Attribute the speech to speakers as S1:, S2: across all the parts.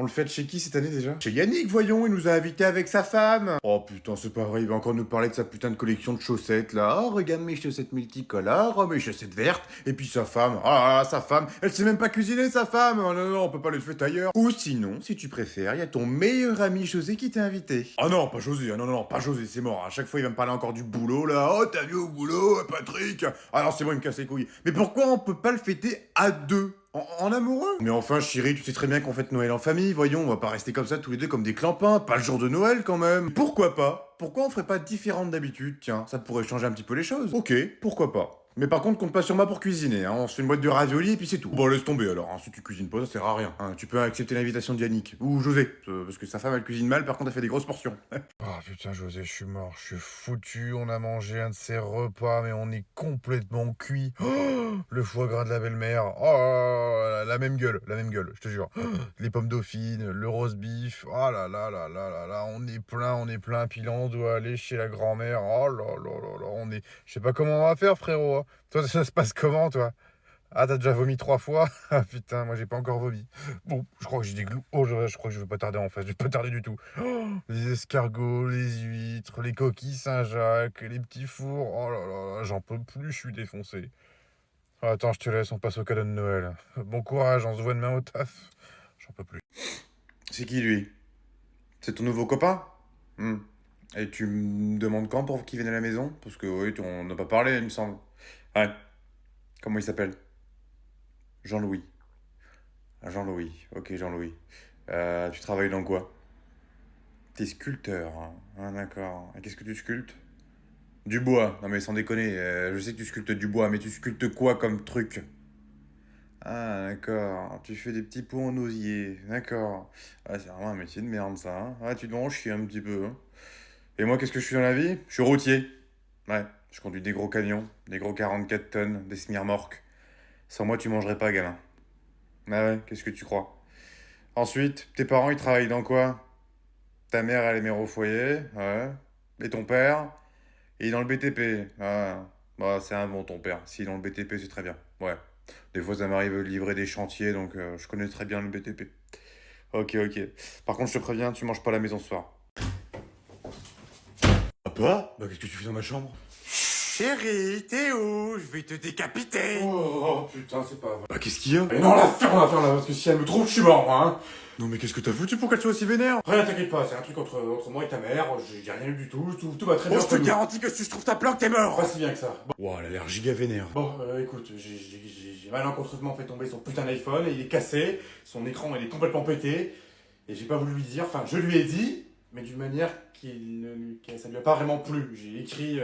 S1: On le fête chez qui cette année déjà? Chez Yannick, voyons, il nous a invités avec sa femme. Oh putain, c'est pas vrai, il va encore nous parler de sa putain de collection de chaussettes là. Oh, regarde mes chaussettes multicolores, oh, mes chaussettes vertes. Et puis sa femme, ah, sa femme, elle sait même pas cuisiner sa femme. Oh, non, non, on peut pas le faire ailleurs. Ou sinon, si tu préfères, il y a ton meilleur ami José qui t'a invité. Ah non, pas José, ah non, non, non, pas José, c'est mort. À chaque fois, il va me parler encore du boulot là. Oh, t'as vu au boulot, Patrick? Ah non, c'est bon, il me casse les couilles. Mais pourquoi on peut pas le fêter à deux? En amoureux? Mais enfin, chérie, tu sais très bien qu'on fête Noël en famille, voyons, on va pas rester comme ça tous les deux comme des clampins, pas le jour de Noël quand même. Pourquoi pas? Pourquoi on ferait pas différente d'habitude? Tiens, ça pourrait changer un petit peu les choses. Ok, pourquoi pas. Mais par contre, compte pas sur moi pour cuisiner, hein. On se fait une boîte de raviolis et puis c'est tout. Bon, laisse tomber alors, hein. Si tu cuisines pas, ça sert à rien, hein. Tu peux accepter l'invitation de Yannick, ou José, parce que sa femme elle cuisine mal, par contre elle fait des grosses portions.
S2: Oh putain, José, je suis mort, je suis foutu. On a mangé un de ces repas, mais on est complètement cuit. Oh, le foie gras de la belle-mère. Oh, la même gueule, je te jure. Les pommes dauphines, le roast beef. Oh là là là là là là, on est plein. Puis là, on doit aller chez la grand-mère. Oh là là là là, on est. Je sais pas comment on va faire, frérot, hein. Toi, ça se passe comment, toi? Ah, t'as déjà vomi 3 fois? Ah putain, moi j'ai pas encore vomi. Bon, je crois que j'ai des glous. Oh, je crois que je vais pas tarder en fait. Je vais pas tarder du tout. Oh, les escargots, les huîtres, les coquilles Saint-Jacques, les petits fours. Oh là là là, j'en peux plus, je suis défoncé. Ah, attends, je te laisse, on passe au cadeau de Noël. Bon courage, on se voit demain au taf. J'en peux plus.
S1: C'est qui lui? C'est ton nouveau copain? Et tu me demandes quand pour qu'il vienne à la maison? Parce que oui, on n'a pas parlé, il me semble. Ouais. Comment il s'appelle? Jean-Louis. Ah, Jean-Louis. Ok, Jean-Louis. Tu travailles dans quoi? T'es sculpteur, hein. Ah, d'accord. Et qu'est-ce que tu sculptes? Du bois. Non mais sans déconner, je sais que tu sculptes du bois, mais tu sculptes quoi comme truc? Ah, d'accord. Tu fais des petits pots en osier. D'accord. Ah, c'est vraiment un métier de merde, ça, hein. Ah, tu dois en chier un petit peu, hein. Et moi, qu'est-ce que je suis dans la vie? Je suis routier. Ouais, je conduis des gros camions, des gros 44 tonnes, des semi-remorques. Sans moi, tu mangerais pas, gamin. Ah ouais, qu'est-ce que tu crois? Ensuite, tes parents, ils travaillent dans quoi? Ta mère, elle est mère au foyer, ouais. Et ton père? Il est dans le BTP. Ah, bah, c'est un bon, ton père. S'il est dans le BTP, c'est très bien. Ouais. Des fois, ça m'arrive de livrer des chantiers, donc je connais très bien le BTP. Ok, ok. Par contre, je te préviens, tu manges pas à la maison ce soir. Papa? Bah, qu'est-ce que tu fais dans ma chambre? Chérie, t'es où? Je vais te décapiter!
S2: Oh putain, c'est pas vrai.
S1: Bah, qu'est-ce qu'il y a?
S2: Mais non, la ferme là, parce que si elle me trouve, je suis mort, moi, hein.
S1: Non, mais qu'est-ce que t'as foutu pour qu'elle soit aussi vénère?
S2: Rien, t'inquiète pas, c'est un truc entre moi et ta mère, j'ai rien eu du tout, tout va très bien.
S1: Bon, je te
S2: entre nous.
S1: garantis que si je trouve ta planque, t'es mort!
S2: Pas si bien que ça.
S1: Wow, elle a l'air giga vénère.
S2: Bon, écoute, j'ai malencontreusement fait tomber son putain d'iPhone et il est cassé, son écran il est complètement pété, et j'ai pas voulu lui dire, enfin je lui ai dit, mais d'une manière que ça lui a pas vraiment plu. J'ai écrit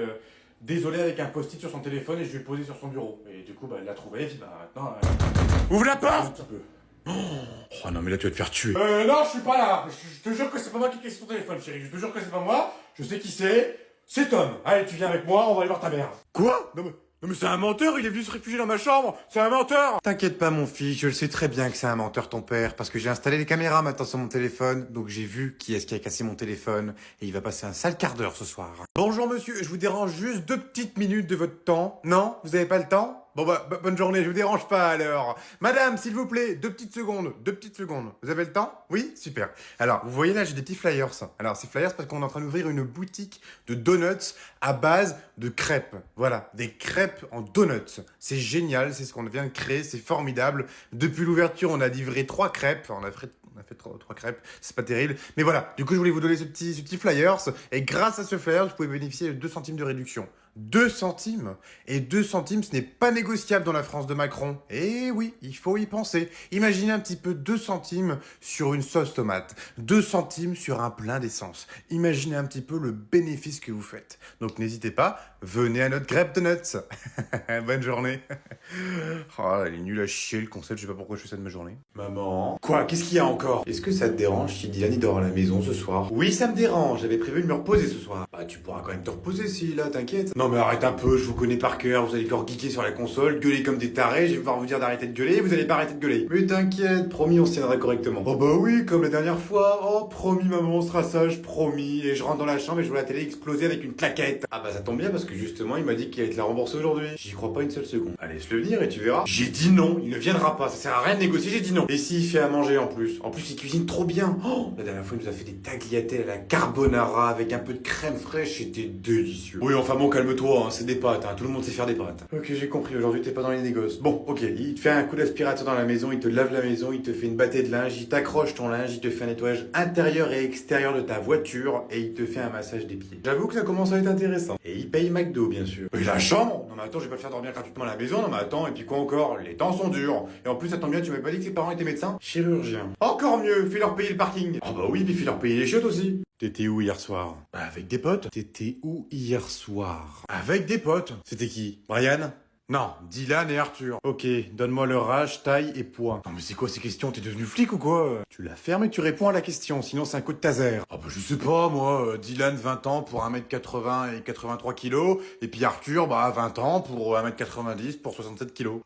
S2: désolé avec un post-it sur son téléphone et je lui ai posé sur son bureau. Et du coup, bah, elle l'a trouvé, et puis bah maintenant.
S1: Ouvre la
S2: Un
S1: porte!
S2: petit peu.
S1: Oh non, mais là, tu vas te faire tuer.
S2: Non, je suis pas là. Je te jure que c'est pas moi qui ai cassé ton téléphone, chérie. Je te jure que c'est pas moi. Je sais qui c'est. C'est Tom. Allez, tu viens avec moi, on va aller voir ta mère.
S1: Quoi? Non mais c'est un menteur, il est venu se réfugier dans ma chambre! C'est un menteur! T'inquiète pas mon fils, je le sais très bien que c'est un menteur ton père, parce que j'ai installé les caméras maintenant sur mon téléphone, donc j'ai vu qui est-ce qui a cassé mon téléphone, et il va passer un sale quart d'heure ce soir. Bonjour monsieur, je vous dérange juste 2 petites minutes de votre temps. Non? Vous avez pas le temps? Bon bah, bonne journée, je vous dérange pas alors. Madame, s'il vous plaît, 2 petites secondes, 2 petites secondes. Vous avez le temps? Oui? Super. Alors, vous voyez là, j'ai des petits flyers. Alors, ces flyers, parce qu'on est en train d'ouvrir une boutique de donuts à base de crêpes. Voilà, des crêpes en donuts. C'est génial, c'est ce qu'on vient de créer, c'est formidable. Depuis l'ouverture, on a livré 3 crêpes. On a fait 3 crêpes, c'est pas terrible. Mais voilà, du coup, je voulais vous donner ce petit flyers. Et grâce à ce flyers, vous pouvez bénéficier de 2 centimes de réduction. 2 centimes. Et 2 centimes, ce n'est pas négociable dans la France de Macron. Et oui, il faut y penser. Imaginez un petit peu 2 centimes sur une sauce tomate. 2 centimes sur un plein d'essence. Imaginez un petit peu le bénéfice que vous faites. Donc n'hésitez pas, venez à notre crêpe de nuts. Bonne journée. Oh, elle est nulle à chier le concept, je sais pas pourquoi je fais ça de ma journée. Maman. Quoi? Qu'est-ce qu'il y a encore? Est-ce que ça te dérange si Dylan il dort à la maison ce soir? Oui, ça me dérange, j'avais prévu de me reposer ce soir. Bah tu pourras quand même te reposer si là, t'inquiète. Non, Non mais arrête un peu, je vous connais par cœur, vous allez encore geeker sur la console, gueuler comme des tarés, je vais pouvoir vous dire d'arrêter de gueuler, vous allez pas arrêter de gueuler. Mais t'inquiète, promis on se tiendra correctement. Oh bah oui, comme la dernière fois, oh promis maman, on sera sage, promis, et je rentre dans la chambre et je vois la télé exploser avec une claquette. Ah bah ça tombe bien parce que justement il m'a dit qu'il allait te la rembourser aujourd'hui. J'y crois pas une seule seconde. Allez, laisse-le venir et tu verras. J'ai dit non, il ne viendra pas, ça sert à rien de négocier, j'ai dit non. Et s'il fait à manger en plus il cuisine trop bien. Oh, la dernière fois il nous a fait des tagliatelles à la carbonara avec un peu de crème fraîche, c'était délicieux. Oui enfin bon calme-toi, hein, c'est des pâtes, hein, tout le monde sait faire des pâtes. Ok j'ai compris, aujourd'hui t'es pas dans les négoces. Bon ok, il te fait un coup d'aspirateur dans la maison, il te lave la maison, il te fait une bâtée de linge, il t'accroche ton linge, il te fait un nettoyage intérieur et extérieur de ta voiture et il te fait un massage des pieds. J'avoue que ça commence à être intéressant. Et il paye McDo bien sûr. Et la chambre? Non mais attends, je vais pas le faire dormir gratuitement à la maison, non mais attends, et puis quoi encore? Les temps sont durs. Et en plus ça tombe bien, tu m'avais pas dit que ses parents étaient médecins? Chirurgiens. Encore mieux, fais leur payer le parking. Ah bah oui, puis fais leur payer les chiottes aussi. T'étais où hier soir? Bah avec des potes. T'étais où hier soir? Avec des potes. C'était qui? Brian? Non, Dylan et Arthur. Ok, donne-moi leur âge, taille et poids. Non mais c'est quoi ces questions? T'es devenu flic ou quoi? Tu la fermes et tu réponds à la question, sinon c'est un coup de taser. Ah bah je sais pas moi, Dylan 20 ans pour 1m80 et 83 kilos, et puis Arthur 20 ans pour 1m90 pour 67 kilos.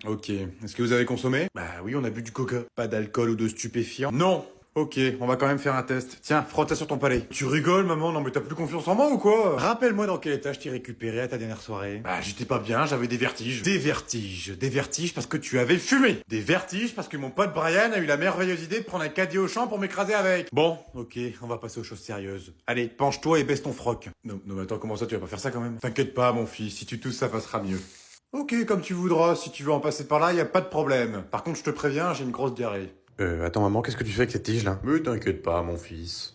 S1: Ok, est-ce que vous avez consommé? Bah oui, on a bu du coca. Pas d'alcool ou de stupéfiants? Non. Ok, on va quand même faire un test. Tiens, frotte-toi sur ton palais. Tu rigoles, maman? Non mais t'as plus confiance en moi ou quoi? Rappelle-moi dans quel état je t'ai récupéré à ta dernière soirée. Bah j'étais pas bien, j'avais des vertiges. Des vertiges parce que tu avais fumé. Des vertiges parce que mon pote Brian a eu la merveilleuse idée de prendre un caddie au champ pour m'écraser avec. Bon, ok, on va passer aux choses sérieuses. Allez, penche-toi et baisse ton froc. Non mais attends, comment ça tu vas pas faire ça quand même? T'inquiète pas mon fils, si tu tousses ça passera mieux. Ok, comme tu voudras, si tu veux en passer par là, y a pas de problème. Par contre, je te préviens, j'ai une grosse diarrhée. Attends maman, qu'est-ce que tu fais avec cette tige là? Mais t'inquiète pas mon fils.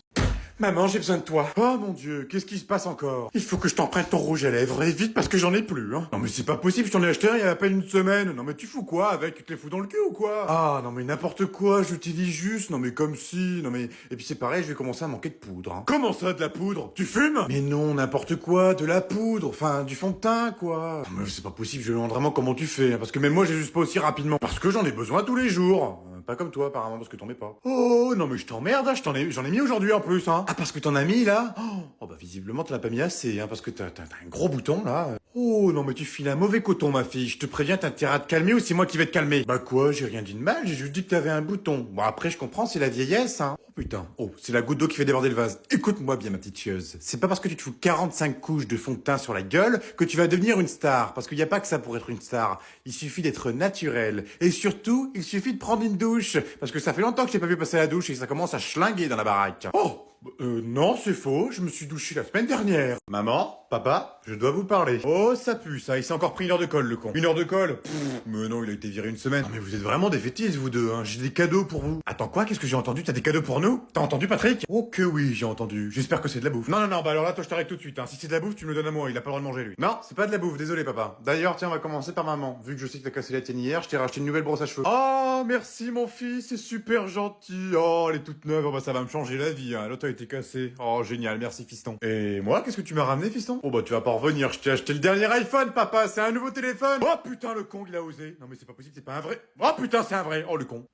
S1: Maman, j'ai besoin de toi. Oh mon Dieu, qu'est-ce qui se passe encore? Il faut que je t'emprunte ton rouge à lèvres, et vite parce que j'en ai plus, hein. Non mais c'est pas possible, je t'en ai acheté un il y a à peine une semaine. Non mais tu fous quoi avec? Tu te les fous dans le cul ou quoi? Ah non mais n'importe quoi, j'utilise juste, non mais comme si, non mais... Et puis c'est pareil, je vais commencer à manquer de poudre, hein. Comment ça, de la poudre? Tu fumes? Mais non, n'importe quoi, de la poudre, enfin du fond de teint quoi. Non mais c'est pas possible, je me demande vraiment comment tu fais, hein, parce que même moi j'ai juste pas aussi rapidement. Parce que j'en ai besoin tous les jours. Pas comme toi apparemment, parce que t'en mets pas. Oh non mais je t'emmerde, hein, j'en ai mis aujourd'hui en plus, hein. Ah parce que t'en as mis là? Oh bah visiblement t'en as pas mis assez, hein, parce que t'as un gros bouton là. Oh non mais tu files un mauvais coton ma fille, je te préviens, t'as intérêt à te calmer ou c'est moi qui vais te calmer? Bah quoi, j'ai rien dit de mal, j'ai juste dit que t'avais un bouton. Bon après je comprends, c'est la vieillesse, hein. Oh putain, oh c'est la goutte d'eau qui fait déborder le vase. Écoute-moi bien ma petite chieuse, c'est pas parce que tu te fous 45 couches de fond de teint sur la gueule que tu vas devenir une star, parce qu'il y a pas que ça pour être une star. Il suffit d'être naturel, et surtout il suffit de prendre une douche, parce que ça fait longtemps que je t'ai pas vu passer la douche et que ça commence à schlinguer dans la baraque. Oh non, c'est faux, je me suis douché la semaine dernière. Maman, papa, je dois vous parler. Oh, ça pue, ça, il s'est encore pris une heure de colle, le con. Une heure de colle? Mais non, il a été viré une semaine. Non, mais vous êtes vraiment des bêtises, vous deux, hein. J'ai des cadeaux pour vous. Attends, quoi? Qu'est-ce que j'ai entendu? T'as des cadeaux pour nous? T'as entendu, Patrick? Oh que oui, j'ai entendu. J'espère que c'est de la bouffe. Non, bah alors là, toi, je t'arrête tout de suite, hein. Si c'est de la bouffe, tu me le donnes à moi, il a pas le droit de manger, lui. Non, c'est pas de la bouffe, désolé, papa. D'ailleurs, tiens, on va commencer par maman. Vu que je sais que t'as cassé la tienne hier, je t'ai racheté une nouvelle brosse à cheveux. Oh, merci, mon fils, c'est super gentil. Oh, elle est toute neuve, oh, bah ça va me changer la vie, hein. L'autre a été cassée. Oh, génial, merci, fiston. Et moi, qu'est-ce que tu m'as ramené, fiston? Oh, bah tu vas pas revenir, je t'ai acheté le dernier iPhone, papa, c'est un nouveau téléphone. Oh putain, le con, il a osé. Non mais c'est pas possible, c'est pas un vrai. Oh putain, c'est un vrai. Oh le con.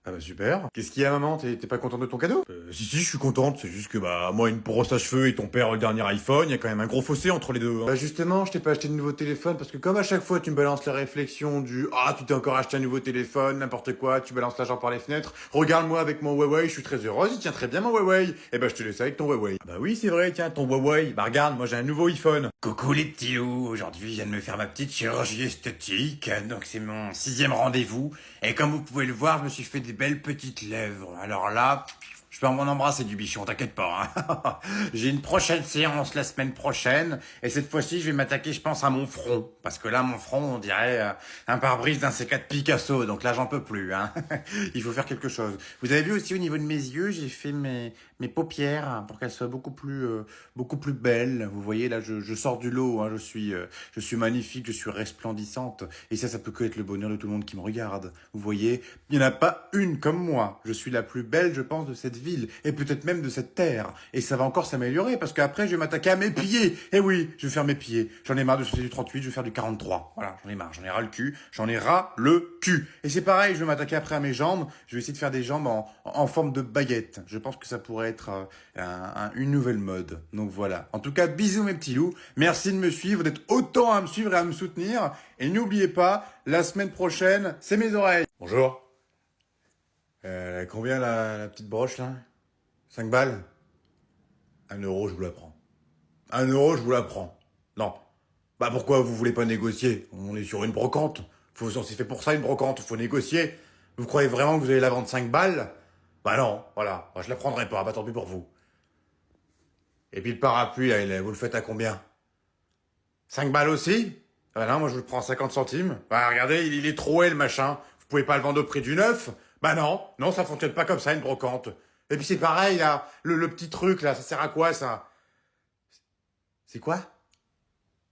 S1: Ah bah super. Qu'est-ce qu'il y a maman? T'es pas contente de ton cadeau? Si, je suis contente, c'est juste que moi une brosse à cheveux et ton père le dernier iPhone, il y a quand même un gros fossé entre les deux. Hein. Bah justement, je t'ai pas acheté de nouveau téléphone parce que comme à chaque fois tu me balances la réflexion du ah tu t'es encore acheté un nouveau téléphone, n'importe quoi, tu balances l'argent par les fenêtres, regarde-moi avec mon Huawei, je suis très heureuse, il tient très bien mon Huawei. Et bah je te laisse avec ton Huawei. Ah bah oui c'est vrai, tiens ton Huawei, bah regarde, moi j'ai un nouveau iPhone.
S3: Coucou les petits loups, aujourd'hui je viens de me faire ma petite chirurgie esthétique, donc c'est mon 6e rendez-vous, et comme vous pouvez le voir, je me suis fait des belles petites lèvres, alors là, je peux m'en embrasser du bichon, t'inquiète pas, hein. J'ai une prochaine séance la semaine prochaine, et cette fois-ci je vais m'attaquer je pense à mon front, parce que là mon front on dirait un pare-brise d'un C4 Picasso, donc là j'en peux plus, hein. Il faut faire quelque chose. Vous avez vu aussi au niveau de mes yeux, j'ai fait mes paupières pour qu'elles soient beaucoup plus belles. Vous voyez là, je sors du lot, hein, je suis magnifique, je suis resplendissante. Et ça peut que être le bonheur de tout le monde qui me regarde. Vous voyez, il n'y en a pas une comme moi. Je suis la plus belle, je pense, de cette
S1: ville, et peut-être même de cette terre. Et ça va encore s'améliorer, parce qu'après, je vais m'attaquer à mes pieds. Eh oui, je vais faire mes pieds. J'en ai marre de sauter du 38, je vais faire du 43. Voilà, j'en ai marre, j'en ai ras le cul, j'en ai ras le cul. Et c'est pareil, je vais m'attaquer après à mes jambes, je vais essayer de faire des jambes en forme de baguette. Je pense que ça pourrait être une nouvelle mode. Donc voilà. En tout cas, bisous mes petits loups. Merci de me suivre, d'être autant à me suivre et à me soutenir. Et n'oubliez pas, la semaine prochaine, c'est mes oreilles. Bonjour. Combien la petite broche là 5 balles 1 euro, je vous la prends. 1 euro, je vous la prends. Non. Bah pourquoi vous voulez pas négocier? On est sur une brocante. C'est fait pour ça une brocante, faut négocier. Vous croyez vraiment que vous allez la vendre 5 balles? Bah non, voilà. Bah, je la prendrai pas, bah tant pis pour vous. Et puis le parapluie, là, vous le faites à combien? 5 balles aussi? Ah bah non, moi je le prends à 50 centimes. Bah regardez, il est troué le machin. Vous pouvez pas le vendre au prix du neuf? Bah non, non, ça fonctionne pas comme ça une brocante. Et puis c'est pareil là, le petit truc là, ça sert à quoi ça? C'est quoi?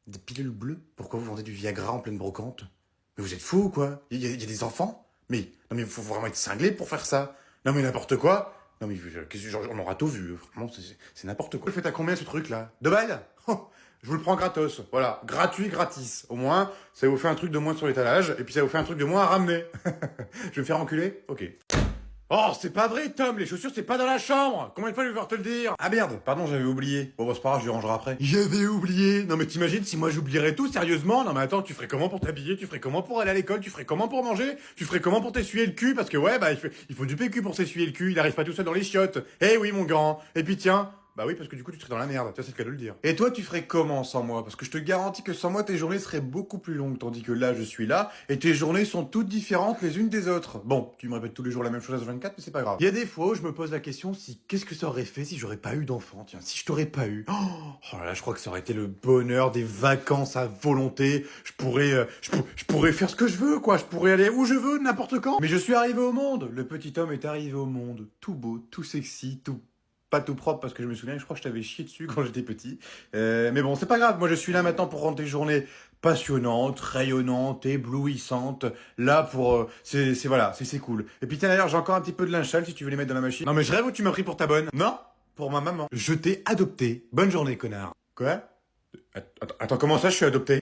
S1: Des pilules bleues? Pourquoi vous vendez du Viagra en pleine brocante? Mais vous êtes fous ou quoi? Il y a des enfants? Mais, non mais faut vraiment être cinglé pour faire ça. Non mais n'importe quoi. Non mais, on aura tout vu. Vraiment, c'est n'importe quoi. Vous le faites à combien ce truc là? 2 balles? Oh, je vous le prends gratos. Voilà, gratuit, gratis. Au moins, ça vous fait un truc de moins sur l'étalage, et puis ça vous fait un truc de moins à ramener. Je vais me faire enculer? Ok. Oh, c'est pas vrai, Tom, les chaussures, c'est pas dans la chambre. Combien de fois je vais devoir te le dire? Ah merde, pardon, j'avais oublié. Bon, bah, c'est pas grave, je les rangerai après. J'avais oublié. Non, mais t'imagines si moi j'oublierais tout, sérieusement? Non, mais attends, tu ferais comment pour t'habiller? Tu ferais comment pour aller à l'école? Tu ferais comment pour manger? Tu ferais comment pour t'essuyer le cul? Parce que ouais, bah, il faut du PQ pour s'essuyer le cul. Il arrive pas tout seul dans les chiottes. Eh oui, mon grand. Et puis tiens. Bah oui, parce que du coup, tu serais dans la merde. Tiens, c'est le cas de le dire. Et toi, tu ferais comment sans moi? Parce que je te garantis que sans moi, tes journées seraient beaucoup plus longues. Tandis que là, je suis là, et tes journées sont toutes différentes les unes des autres. Bon, tu me répètes tous les jours la même chose à 24, mais c'est pas grave. Il y a des fois où je me pose la question si, qu'est-ce que ça aurait fait si j'aurais pas eu d'enfant? Tiens, si je t'aurais pas eu. Oh là là, je crois que ça aurait été le bonheur des vacances à volonté. Je pourrais faire ce que je veux, quoi. Je pourrais aller où je veux, n'importe quand. Mais je suis arrivé au monde. Le petit homme est arrivé au monde. Tout beau, tout sexy, tout pas tout propre parce que je me souviens, je crois que je t'avais chié dessus quand j'étais petit. Mais bon, c'est pas grave. Moi, je suis là maintenant pour rendre tes journées passionnantes, rayonnantes, éblouissantes. Là pour, c'est cool. Et puis tiens d'ailleurs, j'ai encore un petit peu de linge sale si tu veux les mettre dans la machine. Non mais je rêve où tu m'as pris pour ta bonne. Non, pour ma maman. Je t'ai adopté. Bonne journée, connard. Quoi? Attends, comment ça, je suis adopté?